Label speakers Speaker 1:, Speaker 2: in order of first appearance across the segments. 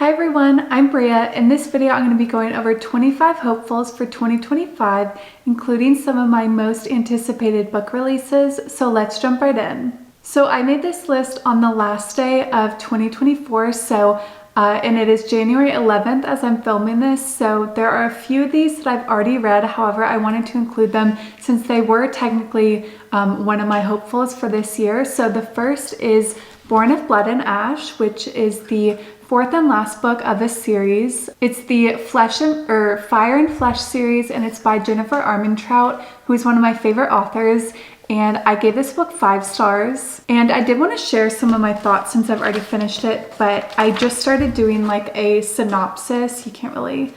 Speaker 1: Hi everyone, I'm Bria. In this video, I'm going to be going over 25 hopefuls for 2025, including some of my most anticipated book releases, so let's jump right in. So I made this list on the last day of 2024, and it is January 11th as I'm filming this, so there are a few of these that I've already read. However, I wanted to include them since they were technically one of my hopefuls for this year. So the first is Born of Blood and Ash, which is the fourth and last book of a series. It's the Fire and Flesh series, and it's by Jennifer Armentrout, who is one of my favorite authors. And I gave this book 5 stars. And I did want to share some of my thoughts since I've already finished it, but I just started doing like a synopsis. You can't really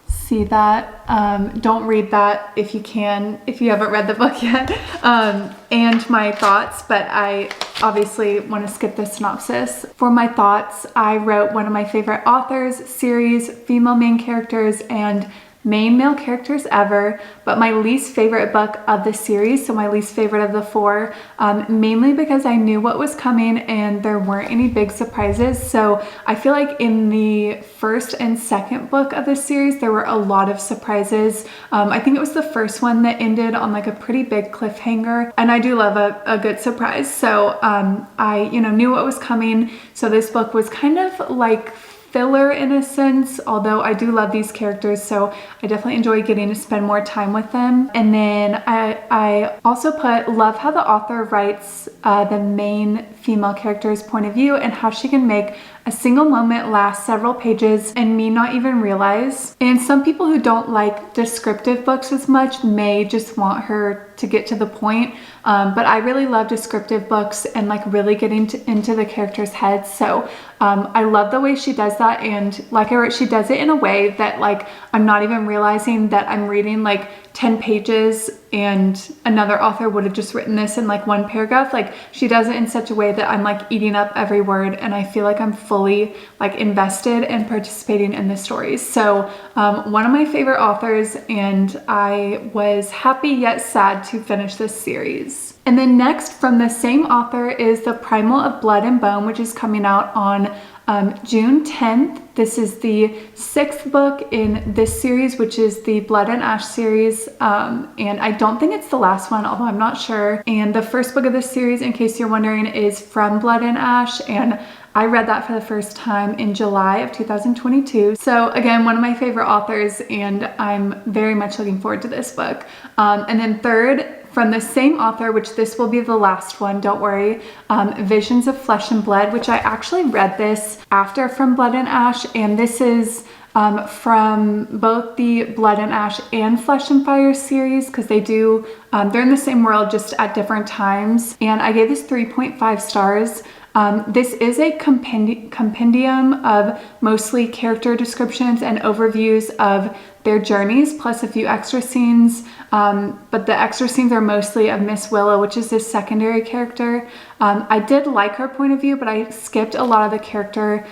Speaker 1: see that. Don't read that if you haven't read the book yet, and my thoughts, but I obviously want to skip the synopsis. For my thoughts, I wrote one of my favorite authors, series, female main characters, and main male characters ever, but my least favorite book of the series, so my least favorite of the 4, mainly because I knew what was coming and there weren't any big surprises. So I feel like in the first and second book of the series, there were a lot of surprises. I think it was the first one that ended on like a pretty big cliffhanger, and I do love a good surprise. So I knew what was coming, so this book was kind of like filler in a sense, although I do love these characters, so I definitely enjoy getting to spend more time with them. And then I also love how the author writes the main female character's point of view and how she can make a single moment last several pages and me not even realize. And some people who don't like descriptive books as much may just want her to get to the point, but I really love descriptive books and like really getting into the characters' heads. So I love the way she does that, and like I wrote, she does it in a way that like I'm not even realizing that I'm reading like 10 pages and another author would have just written this in like one paragraph. Like she does it in such a way that I'm like eating up every word and I feel like I'm fully like invested and participating in the stories. So one of my favorite authors, and I was happy yet sad to finish this series. And then next from the same author is The Primal of Blood and Bone, which is coming out on June 10th. This is the 6th book in this series, which is the Blood and Ash series, and I don't think it's the last one, although I'm not sure. And the first book of this series, in case you're wondering, is From Blood and Ash, and I read that for the first time in July of 2022. So again, one of my favorite authors, and I'm very much looking forward to this book. And then third, from the same author, which this will be the last one, don't worry, Visions of Flesh and Blood, which I actually read this after From Blood and Ash, and this is from both the Blood and Ash and Flesh and Fire series, because they're in the same world just at different times, and I gave this 3.5 stars. This is a compendium of mostly character descriptions and overviews of their journeys, plus a few extra scenes, but the extra scenes are mostly of Miss Willow, which is this secondary character. I did like her point of view, but I skipped a lot of the character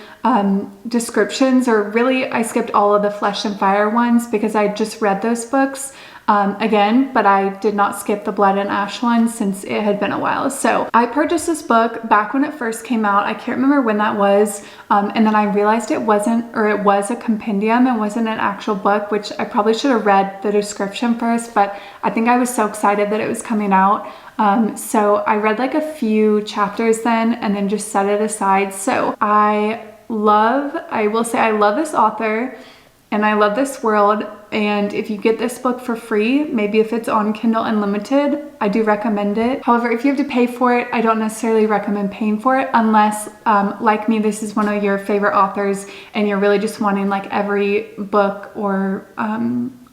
Speaker 1: descriptions, or really I skipped all of the Flesh and Fire ones because I just read those books again, but I did not skip the Blood and Ash one since it had been a while. So I purchased this book back when it first came out. I can't remember when that was, and then I realized it was a compendium. It wasn't an actual book, which I probably should have read the description first, but I think I was so excited that it was coming out. So I read like a few chapters then and then just set it aside. So I will say I love this author and I love this world. And if you get this book for free, maybe if it's on Kindle Unlimited, I do recommend it. However, if you have to pay for it, I don't necessarily recommend paying for it unless, like me, this is one of your favorite authors and you're really just wanting like every book or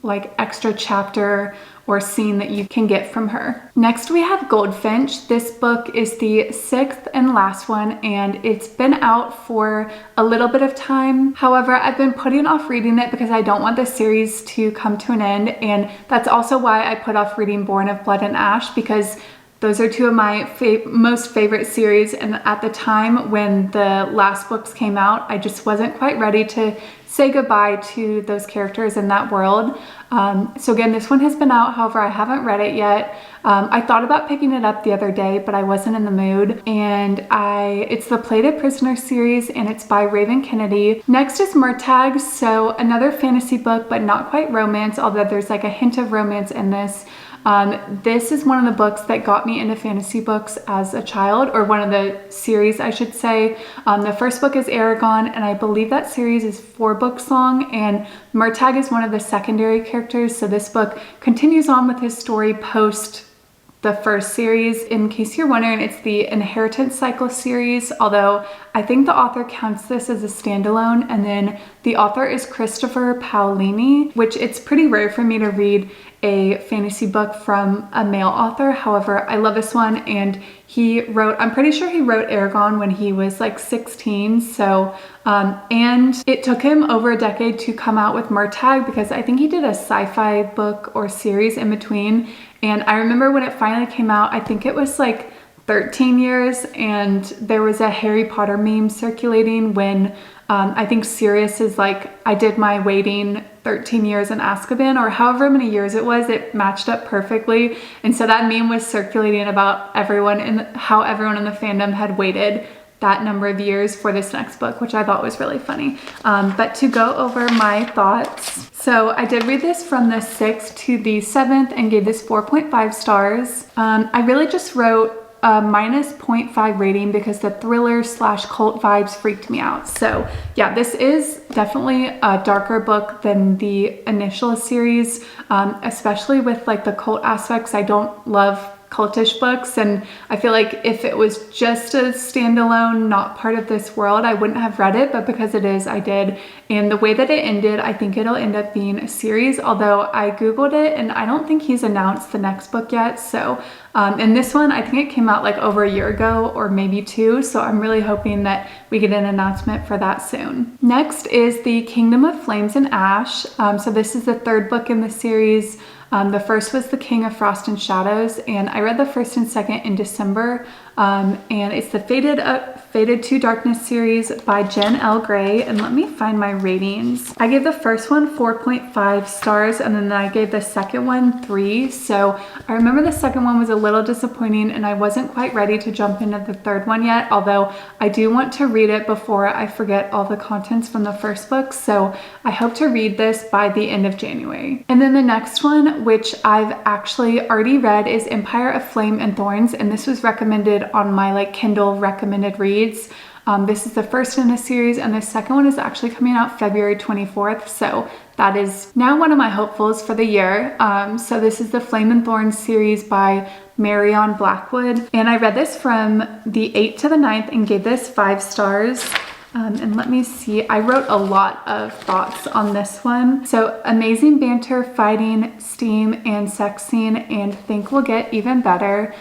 Speaker 1: like extra chapter or scene that you can get from her. Next we have Goldfinch. This book is the 6th and last one, and it's been out for a little bit of time. However, I've been putting off reading it because I don't want the series to come to an end, and that's also why I put off reading Born of Blood and Ash, because those are two of my most favorite series, and at the time when the last books came out, I just wasn't quite ready to say goodbye to those characters in that world. So again, this one has been out, however, I haven't read it yet. I thought about picking it up the other day, but I wasn't in the mood. And it's the Plated Prisoner series, and it's by Raven Kennedy. Next is Murtagh, so another fantasy book, but not quite romance, although there's like a hint of romance in this. This is one of the books that got me into fantasy books as a child, or one of the series, I should say. The first book is Eragon, and I believe that series is 4 books long, and Murtagh is one of the secondary characters, so this book continues on with his story post the first series. In case you're wondering, it's the Inheritance Cycle series, although I think the author counts this as a standalone, and then the author is Christopher Paolini, which it's pretty rare for me to read a fantasy book from a male author. However, I love this one, and I'm pretty sure he wrote Eragon when he was like 16, so, and it took him over a decade to come out with Murtagh, because I think he did a sci-fi book or series in between, and I remember when it finally came out, I think it was like 13 years, and there was a Harry Potter meme circulating when I think Sirius is like, I did my waiting 13 years in Azkaban, or however many years it was, it matched up perfectly. And so that meme was circulating about how everyone in the fandom had waited that number of years for this next book, which I thought was really funny. But to go over my thoughts, so I did read this from the 6th to the 7th and gave this 4.5 stars. I really just wrote a minus 0.5 rating because the thriller / cult vibes freaked me out. So yeah, this is definitely a darker book than the initial series, especially with like the cult aspects. I don't love cultish books, and I feel like if it was just a standalone, not part of this world, I wouldn't have read it, but because it is, I did. And the way that it ended, I think it'll end up being a series, although I googled it and I don't think he's announced the next book yet. So and this one, I think it came out like over a year ago or maybe 2, so I'm really hoping that we get an announcement for that soon. Next is The Kingdom of Flames and Ash. So this is the 3rd book in the series. The first was The King of Frost and Shadows, and I read the 1st and 2nd in December, and it's the Faded to Darkness series by Jen L. Gray, and let me find my ratings. I gave the first one 4.5 stars, and then I gave the second one 3, so I remember the second one was a little disappointing, and I wasn't quite ready to jump into the 3rd one yet, although I do want to read it before I forget all the contents from the first book, so I hope to read this by the end of January. And then the next one, which I've actually already read, is Empire of Flame and Thorns, and this was recommended on my like Kindle recommended reads. This is the first in a series, and the second one is actually coming out February 24th, so that is now one of my hopefuls for the year. So this is the Flame and Thorns series by Marion Blackwood, and I read this from the 8th to the 9th and gave this 5 stars. And let me see, I wrote a lot of thoughts on this one. So amazing banter, fighting, steam, and sex scene, and think will get even better.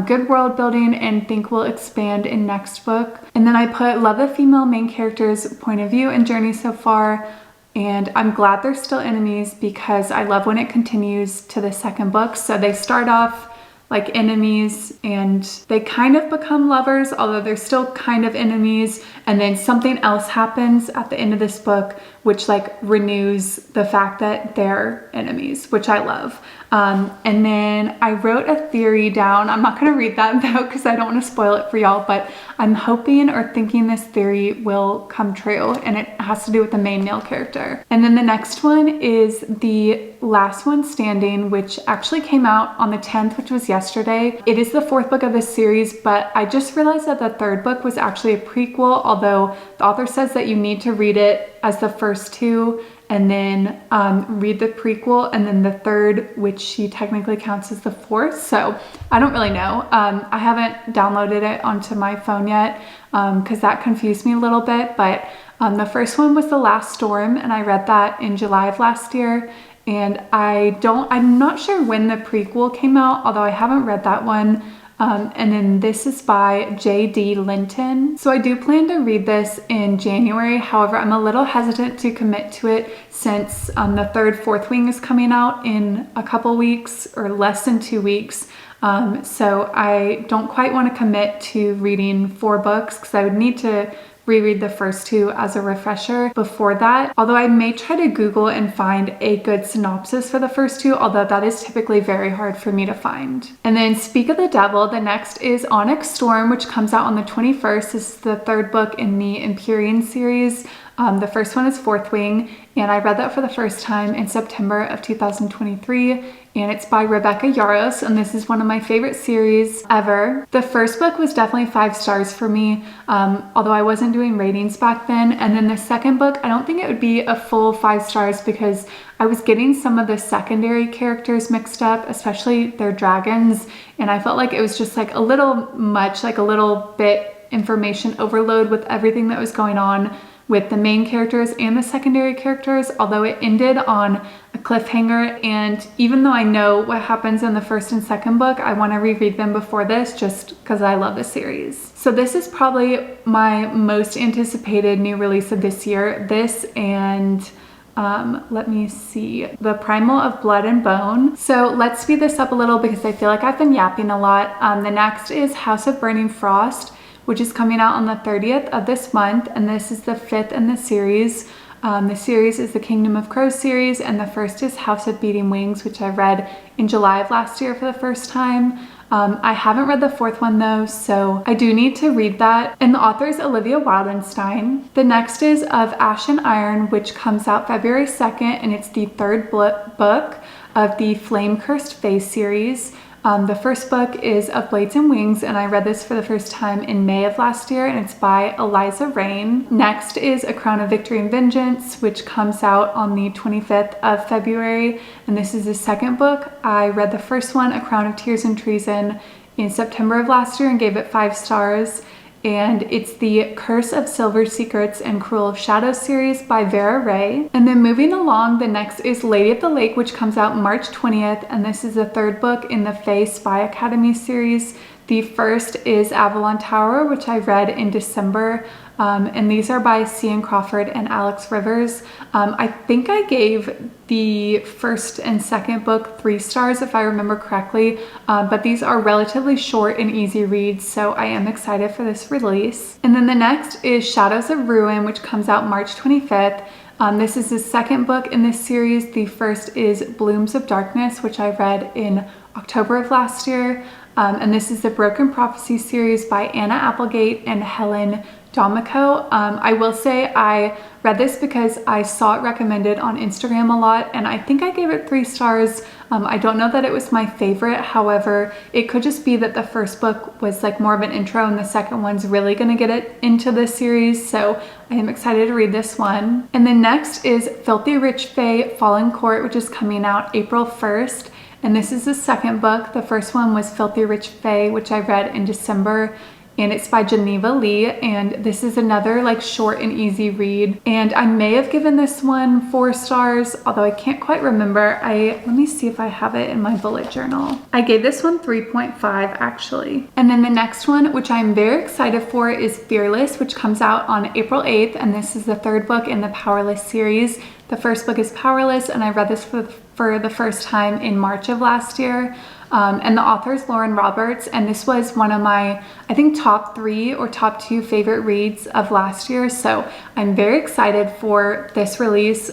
Speaker 1: Good world building, and think will expand in next book. And then I put love the female main character's point of view and journey so far. And I'm glad they're still enemies because I love when it continues to the second book. So they start off like enemies and they kind of become lovers, although they're still kind of enemies, and then something else happens at the end of this book which like renews the fact that they're enemies, which I love. And then I wrote a theory down. I'm not going to read that though because I don't want to spoil it for y'all, but I'm hoping or thinking this theory will come true, and it has to do with the main male character. And then the next one is The Last One Standing, which actually came out on the 10th, which was yesterday. It is the 4th book of this series, but I just realized that the 3rd book was actually a prequel, although the author says that you need to read it as the first 2 and then read the prequel, and then the 3rd, which she technically counts as the 4th. So I don't really know. I haven't downloaded it onto my phone yet because that confused me a little bit, but the first one was The Last Storm, and I read that in July of last year. And I'm not sure when the prequel came out, although I haven't read that one. And then this is by J.D. Linton. So I do plan to read this in January. However, I'm a little hesitant to commit to it since the 3rd, 4th wing is coming out in a couple weeks or less than 2 weeks. So I don't quite want to commit to reading 4 books because I would need to reread the first 2 as a refresher before that. Although I may try to Google and find a good synopsis for the first 2, although that is typically very hard for me to find. And then Speak of the Devil, the next is Onyx Storm, which comes out on the 21st. This is the 3rd book in the Empyrean series. The first one is Fourth Wing, and I read that for the first time in September of 2023, and it's by Rebecca Yarros, and this is one of my favorite series ever. The first book was definitely 5 stars for me, although I wasn't doing ratings back then, and then the second book, I don't think it would be a full 5 stars because I was getting some of the secondary characters mixed up, especially their dragons, and I felt like it was just like a little much, like a little bit information overload with everything that was going on with the main characters and the secondary characters, although it ended on a cliffhanger, and even though I know what happens in the first and second book, I want to reread them before this just because I love the series. So this is probably my most anticipated new release of this year. This and let me see, The Primal of Blood and Bone. So let's speed this up a little because I feel like I've been yapping a lot. The next is House of Burning Frost, which is coming out on the 30th of this month, and this is the 5th in the series. The series is the Kingdom of Crows series, and the first is House of Beating Wings, which I read in July of last year for the first time. I haven't read the 4th one though, so I do need to read that. And the author is Olivia Wildenstein. The next is Of Ash and Iron, which comes out February 2nd, and it's the 3rd book of the Flame Cursed Fae series. The first book is Of Blades and Wings, and I read this for the first time in May of last year, and it's by Eliza Rain. Next is A Crown of Victory and Vengeance, which comes out on the 25th of February, and this is the 2nd book. I read the first one, A Crown of Tears and Treason, in September of last year and gave it 5 stars. And it's the Curse of Silver Secrets and Cruel of Shadows series by Vera Ray. And then moving along, the next is Lady of the Lake, which comes out March 20th, and this is the 3rd book in the Fae Spy Academy series. The first is Avalon Tower, which I read in December, and these are by Cian Crawford and Alex Rivers. I think I gave the first and second book 3 stars if I remember correctly, but these are relatively short and easy reads, so I am excited for this release. And then the next is Shadows of Ruin, which comes out March 25th. This is the 2nd book in this series. The first is Blooms of Darkness, which I read in October of last year. And this is the Broken Prophecy series by Anna Applegate and Helen D'Amico. I will say I read this because I saw it recommended on Instagram a lot, and I think I gave it 3 stars. I don't know that it was my favorite. However, it could just be that the first book was like more of an intro and the second one's really gonna get it into the series. So I am excited to read this one. And then next is Filthy Rich Fae Fallen Court, which is coming out April 1st. And this is the 2nd book. The first one was Filthy Rich Fae, which I read in December, and it's by Geneva Lee, and this is another like short and easy read. And I may have given this one 4 stars, although I can't quite remember. Let me see if I have it in my bullet journal. I gave this one 3.5 actually. And then the next one, which I'm very excited for, is Fearless, which comes out on April 8th, and this is the 3rd book in the Powerless series. The first book is Powerless, and I read this for the first time in March of last year. And the author is Lauren Roberts, and this was one of my, I think, top 3 or top 2 favorite reads of last year, so I'm very excited for this release.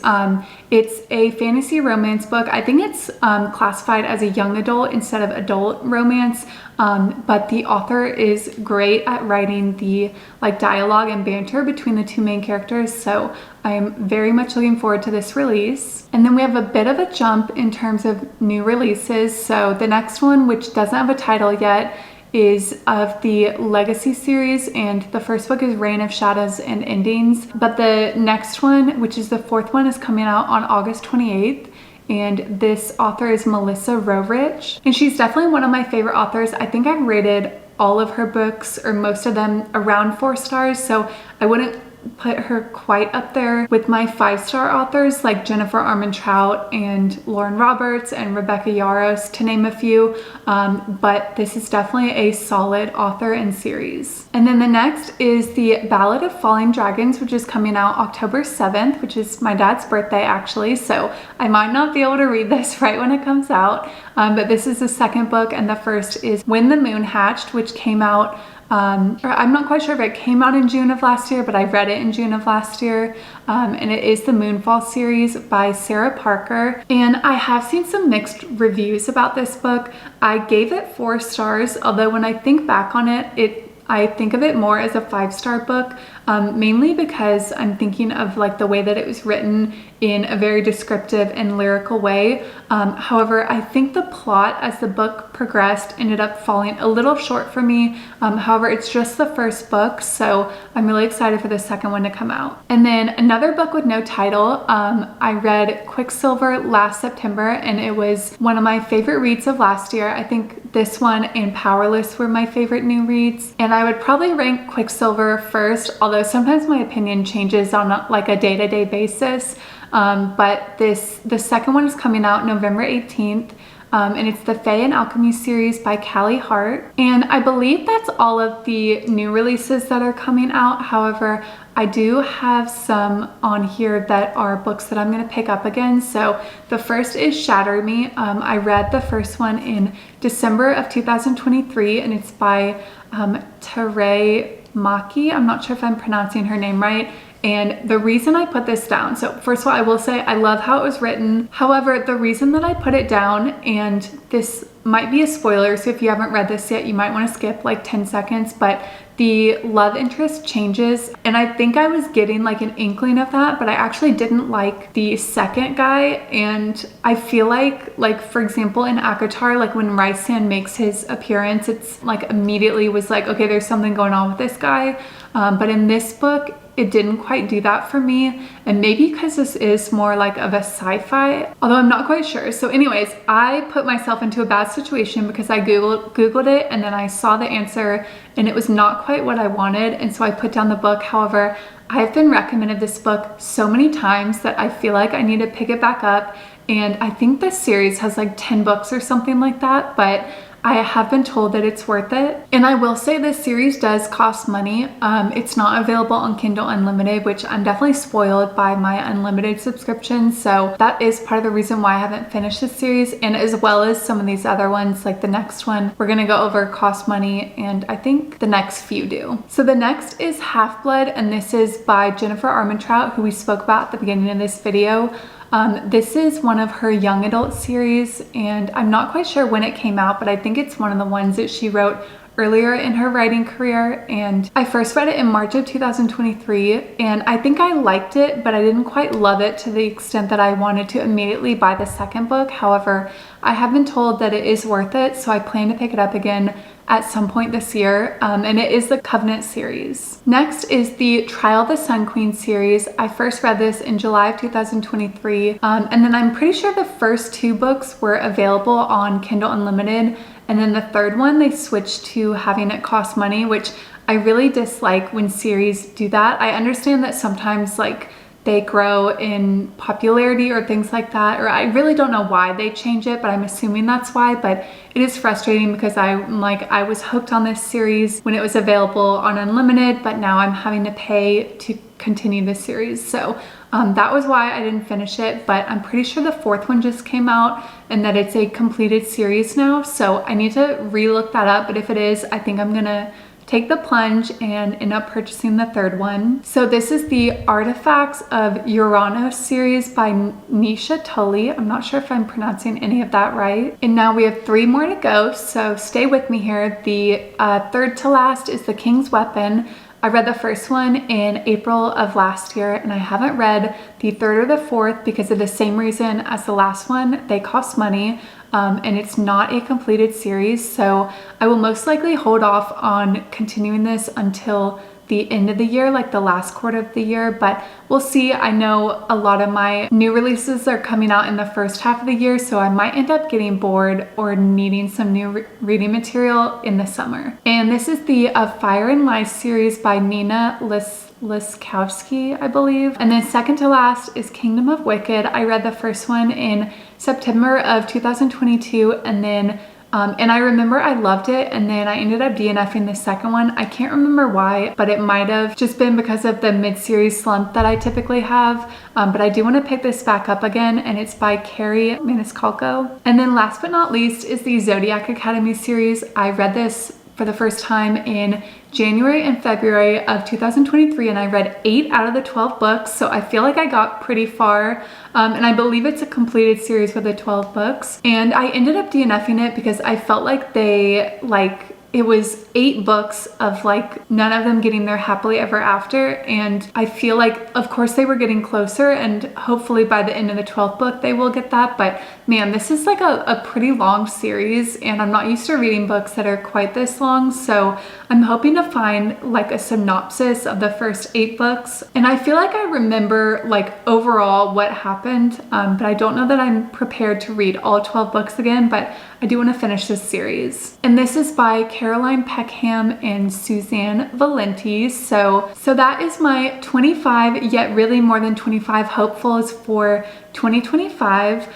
Speaker 1: It's a fantasy romance book. I think it's classified as a young adult instead of adult romance, but the author is great at writing the like dialogue and banter between the 2 main characters, so I'm very much looking forward to this release. And then we have a bit of a jump in terms of new releases. So the next one, which doesn't have a title yet, is of the Legacy series, and the first book is Reign of Shadows and Endings. But the next one, which is the 4th one, is coming out on August 28th. And this author is Melissa Roerich, and she's definitely one of my favorite authors. I think I've rated all of her books, or most of them, around 4 stars, so I wouldn't put her quite up there with my 5-star authors like Jennifer Armentrout and Lauren Roberts and Rebecca Yarros, to name a few, but this is definitely a solid author and series. And then the next is The Ballad of Falling Dragons, which is coming out October 7th, which is my dad's birthday actually, so I might not be able to read this right when it comes out, but this is the second book, and the first is When the Moon Hatched, which came out or I'm not quite sure if it came out in June of last year, but I read it in June of last year, and it is the Moonfall series by Sarah Parker, and I have seen some mixed reviews about this book. I gave it 4 stars, although when I think back on it, I think of it more as a 5-star book, mainly because I'm thinking of like the way that it was written in a very descriptive and lyrical way. However, I think the plot as the book progressed ended up falling a little short for me. However, it's just the first book, so I'm really excited for the second one to come out. And then another book with no title, I read Quicksilver last September, and it was one of my favorite reads of last year. I think this one and Powerless were my favorite new reads, and I would probably rank Quicksilver first, although sometimes my opinion changes on like a day-to-day basis. But the second one is coming out November 18th. And it's the Fae and Alchemy series by Callie Hart. And I believe that's all of the new releases that are coming out. However, I do have some on here that are books that I'm going to pick up again. So the first is Shatter Me. I read the first one in December of 2023, and it's by Teray Maki. I'm not sure if I'm pronouncing her name right. And the reason I put this down, so first of all, I will say I love how it was written. However, the reason that I put it down, and this might be a spoiler, so if you haven't read this yet, you might want to skip like 10 seconds, but the love interest changes, and I think I was getting like an inkling of that, but I actually didn't like the second guy. And I feel like for example in ACOTAR, like when Rysand makes his appearance, it's like immediately was like, okay, there's something going on with this guy. But in this book, it didn't quite do that for me, and maybe because this is more like of a sci-fi, although I'm not quite sure. So anyways, I put myself into a bad situation because I googled it, and then I saw the answer and it was not quite what I wanted, and so I put down the book. However, I've been recommended this book so many times that I feel like I need to pick it back up, and I think this series has like 10 books or something like that, but I have been told that it's worth it. And I will say this series does cost money. It's not available on Kindle Unlimited, which I'm definitely spoiled by my unlimited subscription. So that is part of the reason why I haven't finished this series, and as well as some of these other ones, like the next one we're gonna go over cost money, and I think the next few do. So the next is Half-Blood, and this is by Jennifer Armentrout, who we spoke about at the beginning of this video. This is one of her young adult series, and I'm not quite sure when it came out, but I think it's one of the ones that she wrote earlier in her writing career. And I first read it in March of 2023, and I think I liked it, but I didn't quite love it to the extent that I wanted to immediately buy the second book. However, I have been told that it is worth it, so I plan to pick it up again at some point this year, and it is the Covenant series. Next is the Trial of the Sun Queen series. I first read this in July of 2023, and then I'm pretty sure the first 2 books were available on Kindle Unlimited, and then the third one they switched to having it cost money, which I really dislike when series do that. I understand that sometimes like they grow in popularity or things like that, or I really don't know why they change it, but I'm assuming that's why. But it is frustrating because I was hooked on this series when it was available on Unlimited, but now I'm having to pay to continue this series. So that was why I didn't finish it, but I'm pretty sure the 4th one just came out and that it's a completed series now. So I need to re-look that up, but if it is, I think I'm gonna take the plunge and end up purchasing the 3rd one. So this is the Artifacts of Uranos series by Nisha Tully. I'm not sure if I'm pronouncing any of that right. And now we have 3 more to go, so stay with me here. The third to last is The King's Weapon. I read the first one in April of last year, and I haven't read the 3rd or the 4th because of the same reason as the last one. They cost money, and it's not a completed series, so I will most likely hold off on continuing this until the end of the year, like the last quarter of the year, but we'll see. I know a lot of my new releases are coming out in the first half of the year, so I might end up getting bored or needing some new reading material in the summer. And this is the Fire and Lies series by Nina Liskowski, I believe. And then second to last is Kingdom of Wicked. I read the first one in September of 2022, and then and I remember I loved it, and then I ended up DNFing the second one. I can't remember why, but it might have just been because of the mid-series slump that I typically have. But I do want to pick this back up again, and it's by Carrie Maniscalco. And then last but not least is the Zodiac Academy series. I read this for the first time in January and February of 2023, and I read 8 out of the 12 books, so I feel like I got pretty far, and I believe it's a completed series with the 12 books. And I ended up DNFing it because I felt like it was 8 books of none of them getting their happily ever after, and I feel like of course they were getting closer, and hopefully by the end of the 12th book they will get that. But man, this is like a pretty long series, and I'm not used to reading books that are quite this long, so I'm hoping to find like a synopsis of the first 8 books. And I feel like I remember like overall what happened, but I don't know that I'm prepared to read all 12 books again, but I do want to finish this series. And this is by Caroline Peckham and Suzanne Valenti. So that is my 25, yet really more than 25 hopefuls for 2025.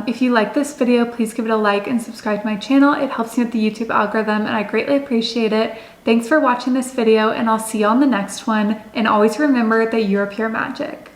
Speaker 1: If you like this video, please give it a like and subscribe to my channel. It helps me with the YouTube algorithm, and I greatly appreciate it. Thanks for watching this video, and I'll see you on the next one. And always remember that you're pure magic.